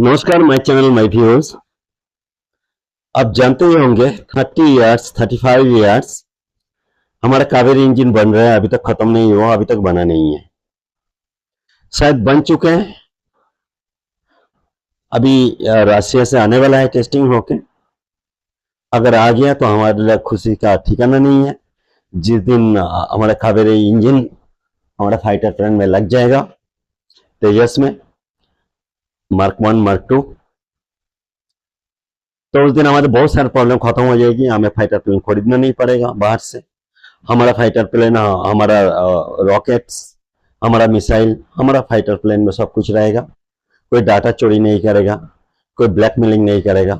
नमस्कार my channel my viewers. आप जानते ही होंगे 30 इयर्स 35 इयर्स हमारा कावेरी इंजन बन रहा है, अभी तक खत्म नहीं हुआ, अभी तक बना नहीं है। शायद बन चुके हैं, अभी रशिया से आने वाला है टेस्टिंग होके। अगर आ गया तो हमारे लिए खुशी का ठिकाना नहीं है। जिस दिन हमारा कावेरी इंजन हमारा फाइटर प्लेन में लग जाएगा, तेजस में मार्क 1 मार्क 2, तो उस दिन हमारे बहुत सारे प्रॉब्लम खत्म हो जाएगी। हमें फाइटर प्लेन खरीदना नहीं पड़ेगा बाहर से। हमारा फाइटर प्लेन, हमारा रॉकेट्स, हमारा मिसाइल, हमारा फाइटर प्लेन में सब कुछ रहेगा। कोई डाटा चोरी नहीं करेगा, कोई ब्लैकमेलिंग नहीं करेगा।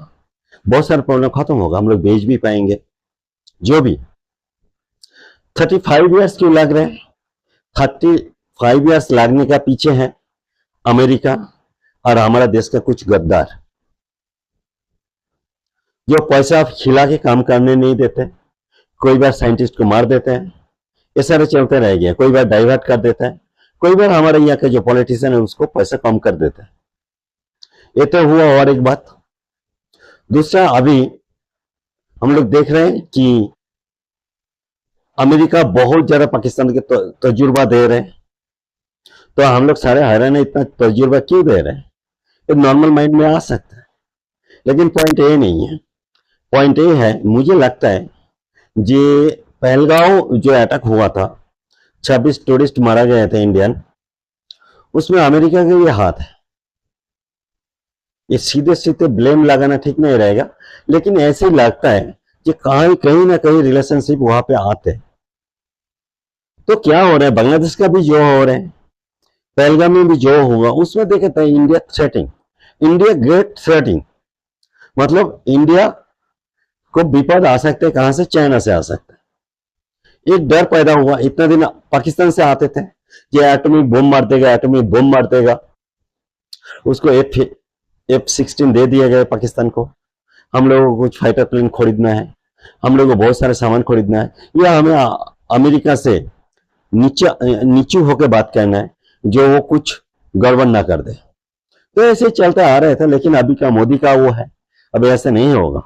बहुत सारे प्रॉब्लम खत्म होगा, हम लोग बेच भी पाएंगे। जो भी 35 ईयर्स क्यों लग रहे हैं? 35 ईयर्स लगने का पीछे है अमेरिका और हमारा देश का कुछ गद्दार, जो पैसा खिला के काम करने नहीं देते। कोई बार साइंटिस्ट को मार देते हैं, ये सारे चलते रह गया। कोई बार डाइवर्ट कर देता है, कोई बार हमारे यहाँ के जो पॉलिटिशियन है उसको पैसा कम कर देता है। ये तो हुआ। और एक बात, दूसरा, अभी हम लोग देख रहे हैं कि अमेरिका बहुत ज्यादा पाकिस्तान के तजुर्बा दे रहे हैं। तो हम लोग सारे हैरान है, इतना तजुर्बा क्यों दे रहे हैं? ये नॉर्मल माइंड में आ सकता है, लेकिन पॉइंट ये नहीं है। पॉइंट ये है, मुझे लगता है जे पहलगांव जो अटैक हुआ था, 26 टूरिस्ट मारा गए थे इंडियन, उसमें अमेरिका का ये हाथ है। ये सीधे सीधे ब्लेम लगाना ठीक नहीं रहेगा, लेकिन ऐसे ही लगता है कि कहीं ना कहीं रिलेशनशिप वहां पे आते हैं। तो क्या हो रहा है, बांग्लादेश का भी जो हो रहा है, पहलगाम में भी जो हुआ, उसमें देखे थे India threatening, India great threatening. मतलब इंडिया को विपद आ सकते हैं, कहां से? चाइना से आ सकते हैं। एक डर पैदा हुआ। इतना दिन पाकिस्तान से आते थे कि एटॉमिक बम मार देगा, एटॉमिक बम मार देगा। उसको F-16 दे दिया गया पाकिस्तान को। हम लोगों को कुछ फाइटर प्लेन खरीदना है, हम लोगों को बहुत सारे सामान खरीदना है, या हमें अमेरिका से नीचू होकर बात करना है, जो वो कुछ गड़बड़ ना कर दे। तो ऐसे चलता आ रहा था, लेकिन अभी का मोदी का वो है, अब ऐसा नहीं होगा।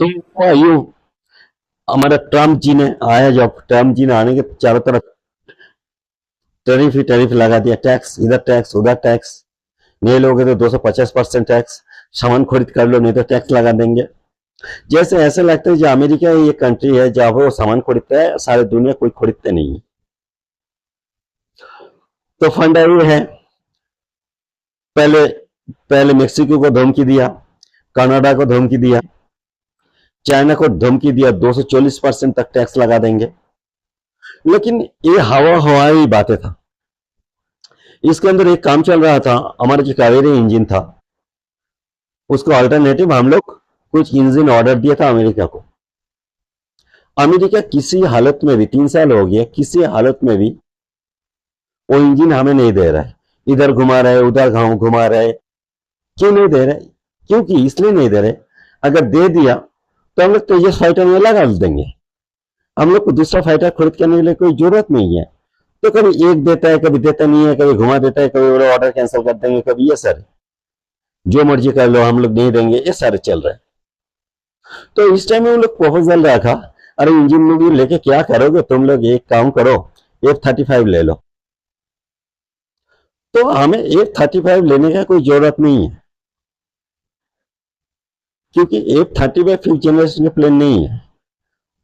तो यू हमारा ट्रम्प जी ने आया, जब ट्रम्प जी ने आने के चारों तरफ टैरिफ ही टैरिफ लगा दिया। टैक्स, इधर टैक्स उधर टैक्स, नहीं लोगे तो 250% टैक्स, सामान खरीद कर लो नहीं तो टैक्स लगा देंगे। जैसे ऐसे लगता है जो अमेरिका ये कंट्री है जहां वो सामान खरीदता है, सारी दुनिया कोई खरीदते नहीं है। तो फंडा ये है, पहले पहले मेक्सिको को धमकी दिया, कनाडा को धमकी दिया, चाइना को धमकी दिया 240% तक टैक्स लगा देंगे। लेकिन ये हवाई बातें था। इसके अंदर एक काम चल रहा था, हमारा जो कावेरी इंजन था उसको अल्टरनेटिव हम लोग कुछ इंजन ऑर्डर दिया था अमेरिका को। अमेरिका किसी हालत में भी, 3 साल हो गया, किसी हालत में भी वो इंजन हमें नहीं दे रहा है। इधर घुमा रहे, उधर घुमा रहे। क्यों नहीं दे रहे? क्योंकि इसलिए नहीं दे रहे, अगर दे दिया तो हम लोग तेजस फाइटर में लगा देंगे। हम लोग को दूसरा फाइटर खरीद करने के लिए कोई जरूरत नहीं है। तो कभी एक देता है, कभी देता नहीं है, कभी घुमा देता है, कभी बोले ऑर्डर कैंसिल कर देंगे, कभी ये सर जो मर्जी कर लो, हम लोग नहीं देंगे, ये सारे चल रहे हैं। तो इस टाइम में हम लोग प्रपोजल रखा, अरे इंजन में भी लेके क्या करोगे तुम लोग, एक काम करो F-35 ले लो। तो हमें F-35 लेने का कोई जरूरत नहीं है, क्योंकि F-35 5th जनरेशन के प्लेन नहीं है।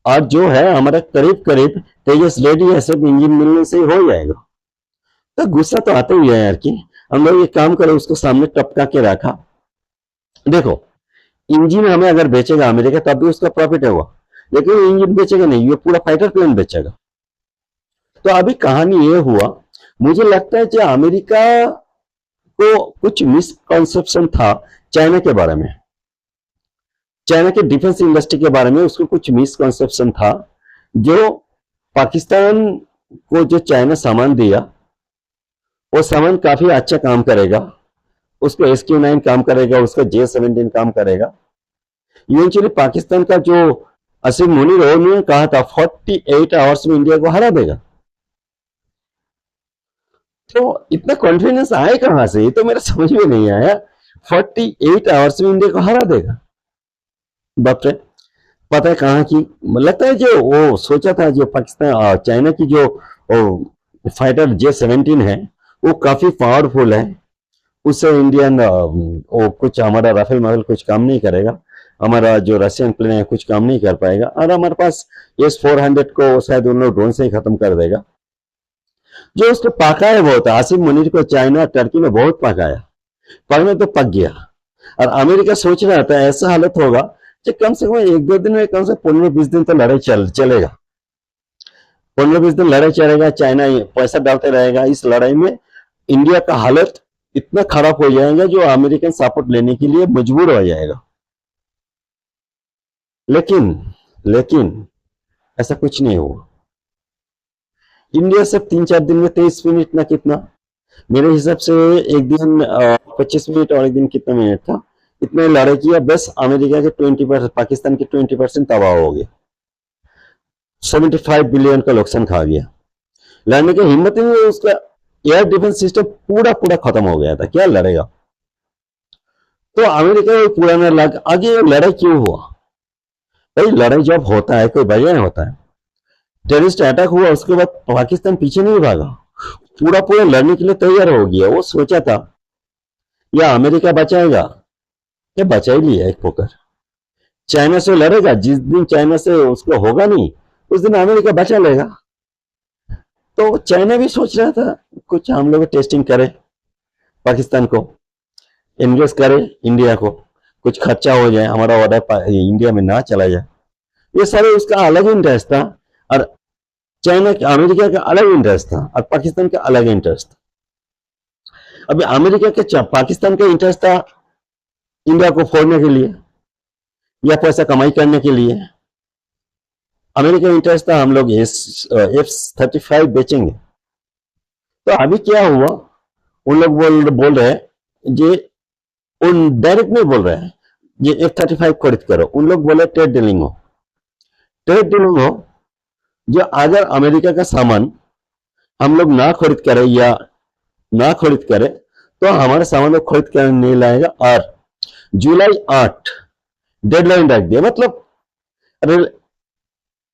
और जो है हमारा करीब करीब तेजस रेडी है, सब इंजन मिलने से ही हो जाएगा। तो गुस्सा तो आता ही है यार कि हम लोग ये काम करें, उसको सामने टपका के रखा। देखो, इंजन हमें अगर बेचेगा अमेरिका तब भी उसका प्रॉफिट होगा, लेकिन वो इंजन बेचेगा नहीं, ये पूरा फाइटर प्लेन बेचेगा। तो अभी कहानी ये हुआ, मुझे लगता है कि अमेरिका को कुछ मिसकॉन्सेप्शन था चाइना के बारे में, चाइना के डिफेंस इंडस्ट्री के बारे में उसको कुछ मिसकॉन्सेप्शन था। जो पाकिस्तान को जो चाइना सामान दिया, वो सामान काफी अच्छा काम करेगा, उसको SQ-9 काम करेगा, उसका J-17 काम करेगा। इवेंचुअली पाकिस्तान का जो असीम मुनीर ने कहा था 48 आवर्स में इंडिया को हरा देगा। तो इतना कॉन्फिडेंस आए कहां से, ये तो मेरा समझ में नहीं आया। 48 आवर्स में इंडिया को हरा देगा। बाप रे, पता है कहाँ की, लगता है जो वो सोचा था, जो पाकिस्तान चाइना की जो फाइटर J-17 है वो काफी पावरफुल है, उससे इंडियन वो कुछ हमारा राफेल मॉडल कुछ काम नहीं करेगा, हमारा जो रशियन प्लेन है कुछ काम नहीं कर पाएगा, और हमारे पास S-400 को शायद उन लोग ड्रोन से ही खत्म कर देगा। जो उसको पकाया बहुत है, आसिम मुनीर को चाइना टर्की में बहुत पकाया, पकने तो पक गया। और अमेरिका सोच रहा था ऐसा हालत होगा कि कम से कम 1-2 दिन में, कम से 15-20 दिन तो लड़ाई चलेगा, 15-20 दिन लड़ाई चलेगा, चाइना पैसा डालते रहेगा, इस लड़ाई में इंडिया का हालत इतना खराब हो जाएगा जो अमेरिकन सपोर्ट लेने के लिए मजबूर हो जाएगा। लेकिन लेकिन ऐसा कुछ नहीं हुआ। इंडिया सिर्फ 3-4 दिन में 23 मिनट ना कितना, मेरे हिसाब से एक दिन 25 मिनट और एक दिन कितना मिनट था, इतने लड़ाई किया, बस अमेरिका के 20%, पाकिस्तान के 20% तबाह हो गया, 75 बिलियन का नुकसान खा गया, लड़ने की हिम्मत ही नहीं, उसका एयर डिफेंस सिस्टम पूरा पूरा खत्म हो गया था, क्या लड़ेगा। तो अमेरिका में पुराना लग आगे लड़ाई क्यों हुआ भाई, लड़ाई जब होता है कोई वजह होता है, टेररिस्ट अटैक हुआ उसके बाद पाकिस्तान पीछे नहीं भागा, पूरा पूरा लड़ने के लिए तैयार हो गया। वो सोचा था या अमेरिका बचाएगा, या बचा ही लिया एक पोकर, चाइना से लड़ेगा, जिस दिन चाइना से उसको होगा नहीं उस दिन अमेरिका बचा लेगा। तो चाइना भी सोच रहा था कुछ हम लोग टेस्टिंग करें, पाकिस्तान को इन्वेस्ट करे, इंडिया को कुछ खर्चा हो जाए, हमारा ऑर्डर इंडिया में ना चला जाए, ये सारे उसका अलग इंटरेस्ट था, और चाइना का, अमेरिका का अलग इंटरेस्ट था, और पाकिस्तान का अलग इंटरेस्ट था। अभी अमेरिका के पाकिस्तान का इंटरेस्ट था इंडिया को फोड़ने के लिए या पैसा कमाई करने के लिए, अमेरिका का इंटरेस्ट था हम लोग F-35 बेचेंगे। तो अभी क्या हुआ, उन लोग बोल रहे हैं, ये उन डायरेक्ट नहीं बोल रहे हैं ये F-35 खरीद करो, उन लोग बोले ट्रेड डीलिंग हो, ट्रेड डीलिंग हो, जो अगर अमेरिका का सामान हम लोग ना खरीद करें या ना खरीद करें तो हमारे सामान को खरीद कर नहीं लाएगा। और जुलाई 8 डेडलाइन रख दिया, मतलब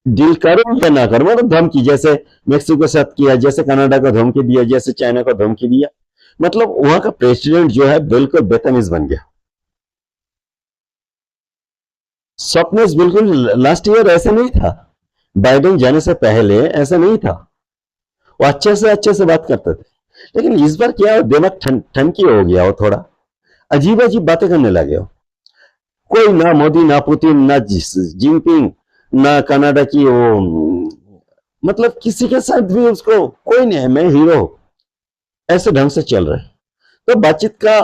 डील करो या ना करो, मतलब धमकी, जैसे मेक्सिको के साथ किया, जैसे कनाडा को धमकी दिया, जैसे चाइना को धमकी दिया, मतलब वहां का प्रेसिडेंट जो है बिल्कुल बेतमीज बन गया। स्वप्नेश बिल्कुल लास्ट ईयर ऐसा नहीं था, बाइडेन जाने से पहले ऐसा नहीं था, वो अच्छे से बात करते थे, लेकिन इस बार क्या दिमाग ठनकी हो गया, वो थोड़ा अजीब अजीब बातें करने लगे हो। कोई ना मोदी, ना पुतिन, ना जिनपिंग, ना कनाडा की वो, मतलब किसी के साथ भी उसको कोई नहीं है, मैं हीरो, ऐसे ढंग से चल रहे। तो बातचीत का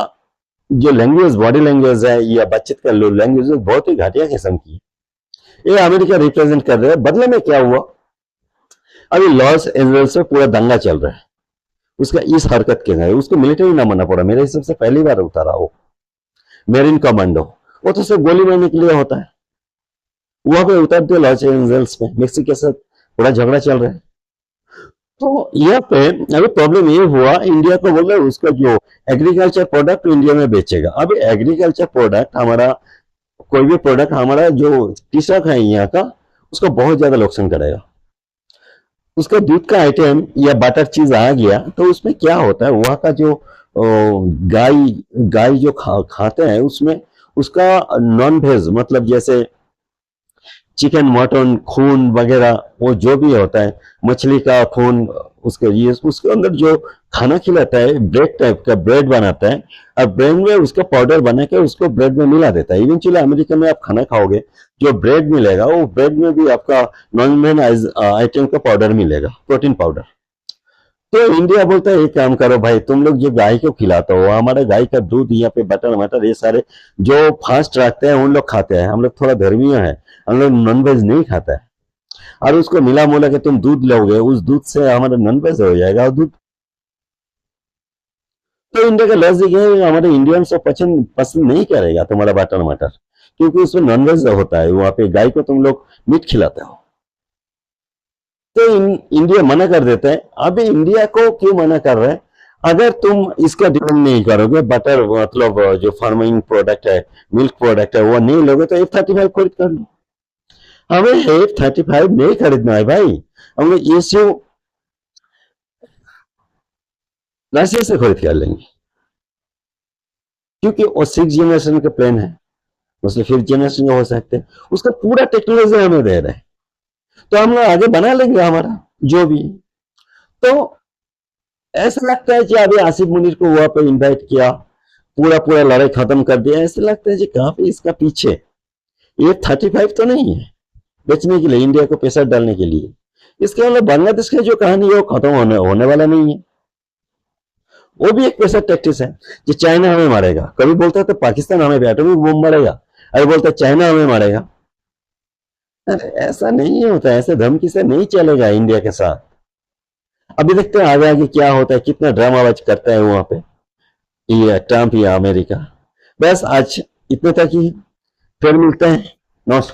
जो लैंग्वेज, बॉडी लैंग्वेज है या बातचीत का लैंग्वेज बहुत ही घटिया किस्म की है। ये अमेरिका रिप्रेजेंट कर रहे हैं। बदले में क्या हुआ, अभी लॉस एंजल्स में पूरा दंगा चल रहा है उसका इस हरकत के लिए, उसको मिलिट्री ना मानना पड़ा, मेरे हिसाब से पहली बार उतारा वो मेरिन कमांडो, वो तो सिर्फ गोली मारने के लिए होता है, वहां पे उतर दिया लॉस एंजल्स में, मेक्सिको के साथ थोड़ा झगड़ा चल रहा है। तो यहाँ पे अभी प्रॉब्लम ये हुआ, इंडिया को बोल रहे उसका जो एग्रीकल्चर प्रोडक्ट इंडिया में बेचेगा। अभी एग्रीकल्चर प्रोडक्ट हमारा, कोई भी प्रोडक्ट हमारा जो कृषक है यहाँ का, उसको बहुत ज्यादा नुकसान करेगा। उसका दूध का आइटम या बटर चीज आ गया तो उसमें क्या होता है, वहां का जो गाय गाय जो खाते हैं उसमें उसका नॉन वेज, मतलब जैसे चिकन, मटन, खून वगैरह, वो जो भी होता है, मछली का खून, उसके ये उसके अंदर जो खाना खिलाता है, ब्रेड टाइप का ब्रेड बनाता है, और ब्रेड में उसका पाउडर बना के उसको ब्रेड में मिला देता है। इवेंचुअली अमेरिका में आप खाना खाओगे, जो ब्रेड मिलेगा वो ब्रेड में भी आपका नॉन वेज आइटम का पाउडर मिलेगा, प्रोटीन पाउडर। तो इंडिया बोलता है एक काम करो भाई, तुम लोग जो गाय को खिलाते हो, हमारे गाय का दूध, यहाँ पे बटर मटर ये सारे जो फास्ट रखते हैं उन लोग खाते हैं, हम लोग थोड़ा धर्मीय है, हम लोग नॉनवेज नहीं खाता है, और उसको मिला मोला के तुम दूध लोगे, उस दूध से हमारा नॉनवेज हो जाएगा। और दूध तो इंडिया का लॉजिक है, हमारे इंडियंस को पसंद नहीं करेगा तुम्हारा बटर मटर, क्योंकि उसमें नॉनवेज होता है, वहां पे गाय को तुम लोग मीट खिलाते हो। तो इंडिया मना कर देता है। अभी इंडिया को क्यों मना कर रहा है, अगर तुम इसका डिपेंड नहीं करोगे, बटर मतलब जो फार्मिंग प्रोडक्ट है, मिल्क प्रोडक्ट है, वो नहीं लोगे तो F-35 खरीद कर लो। हमें F-35 नहीं खरीदना है भाई, हमें ईएसयू रशिया से खरीद कर लेंगे, क्योंकि वो 6th जनरेशन का प्लान है, उसके 5th जनरेशन का हो सकते हैं, उसका पूरा टेक्नोलॉजी हमें दे रहे हैं, तो हम लोग आगे बना लेंगे हमारा जो भी। तो ऐसा लगता है कि अभी आसिफ मुनीर को वहां पे इनवाइट किया, पूरा पूरा लड़ाई खत्म कर दिया, ऐसा लगता है कि कहां पे इसका पीछे F-35 तो नहीं है बेचने के लिए, इंडिया को पैसा डालने के लिए। इसके मतलब बांग्लादेश की जो कहानी है वो खत्म होने वाला नहीं है। वो भी एक पैसा टैक्टिस है, जो चाइना हमें मारेगा, कभी बोलता है तो पाकिस्तान हमें एटॉमिक बम मारेगा, अभी बोलता है चाइना हमें मारेगा। अरे ऐसा नहीं होता, ऐसे धमकी से नहीं चलेगा इंडिया के साथ। अभी देखते हैं आगे आगे क्या होता है, कितना ड्रामाबाज करता है वहां पे ये ट्रंप या अमेरिका। बस आज इतने तक ही, फिर मिलते हैं, नमस्कार।